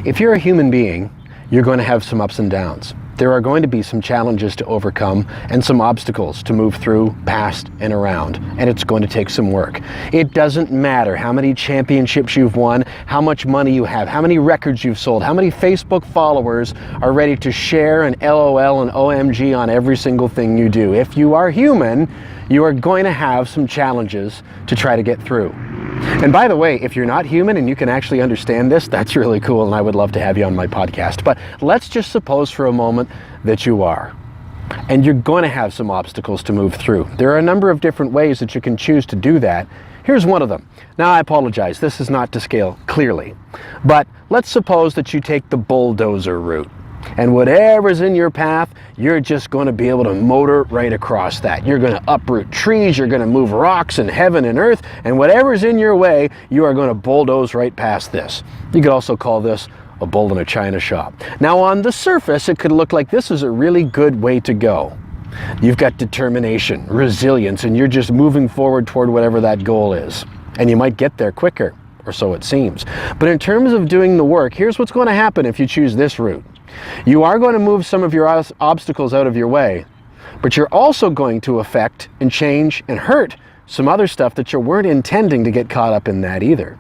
If you're a human being, you're going to have some ups and downs. There are going to be some challenges to overcome and some obstacles to move through, past, and around, and it's going to take some work. It doesn't matter how many championships you've won, how much money you have, how many records you've sold, how many Facebook followers are ready to share an LOL and OMG on every single thing you do. If you are human, you are going to have some challenges to try to get through. And by the way, if you're not human and you can actually understand this, that's really cool, and I would love to have you on my podcast. But let's just suppose for a moment that you are. And you're going to have some obstacles to move through. There are a number of different ways that you can choose to do that. Here's one of them. Now, I apologize, this is not to scale clearly. But let's suppose that you take the bulldozer route. And whatever's in your path, you're just going to be able to motor right across that. You're going to uproot trees, you're going to move rocks in heaven and earth, and whatever's in your way, you are going to bulldoze right past this. You could also call this a bull in a china shop. Now, on the surface, it could look like this is a really good way to go. You've got determination, resilience, and you're just moving forward toward whatever that goal is. And you might get there quicker, or so it seems. But in terms of doing the work, here's what's going to happen if you choose this route. You are going to move some of your obstacles out of your way, but you're also going to affect and change and hurt some other stuff that you weren't intending to get caught up in that either.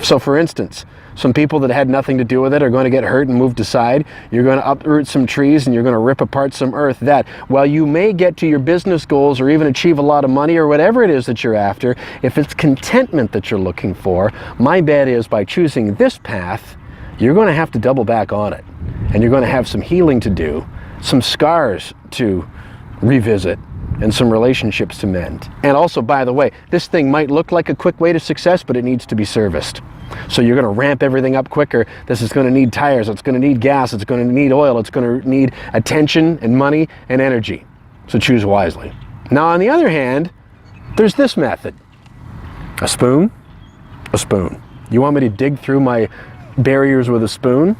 So for instance, some people that had nothing to do with it are going to get hurt and moved aside. You're going to uproot some trees and you're going to rip apart some earth. That while you may get to your business goals or even achieve a lot of money or whatever it is that you're after, if it's contentment that you're looking for, my bet is by choosing this path, you're going to have to double back on it. And you're going to have some healing to do, some scars to revisit, and some relationships to mend. And also, by the way, this thing might look like a quick way to success, but it needs to be serviced. So you're going to ramp everything up quicker. This is going to need tires, it's going to need gas, it's going to need oil, it's going to need attention and money and energy. So choose wisely. Now, on the other hand, there's this method. A spoon, a spoon. You want me to dig through my barriers with a spoon?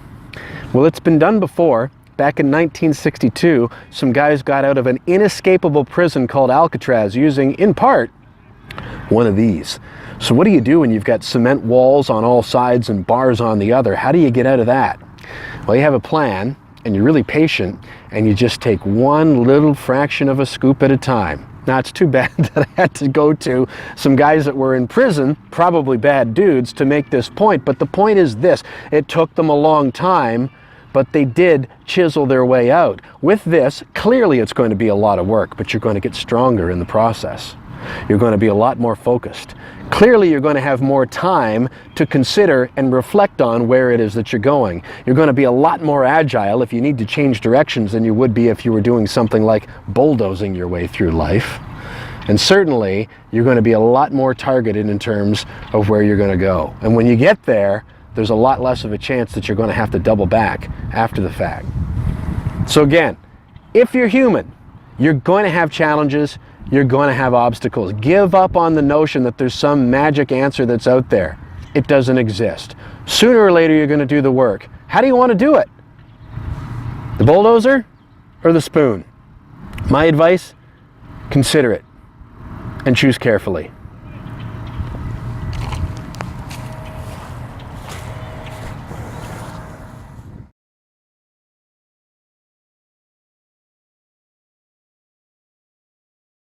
Well, it's been done before. Back in 1962, some guys got out of an inescapable prison called Alcatraz using, in part, one of these. So what do you do when you've got cement walls on all sides and bars on the other? How do you get out of that? Well, you have a plan, and you're really patient, and you just take one little fraction of a scoop at a time. Now, it's too bad that I had to go to some guys that were in prison, probably bad dudes, to make this point. But the point is this: it took them a long time, but they did chisel their way out. With this, clearly it's going to be a lot of work, but you're going to get stronger in the process. You're going to be a lot more focused. Clearly, you're going to have more time to consider and reflect on where it is that you're going. You're going to be a lot more agile if you need to change directions than you would be if you were doing something like bulldozing your way through life. And certainly, you're going to be a lot more targeted in terms of where you're going to go. And when you get there, there's a lot less of a chance that you're going to have to double back after the fact. So again, if you're human, you're going to have challenges, you're going to have obstacles. Give up on the notion that there's some magic answer that's out there. It doesn't exist. Sooner or later, you're going to do the work. How do you want to do it? The bulldozer or the spoon? My advice, consider it and choose carefully.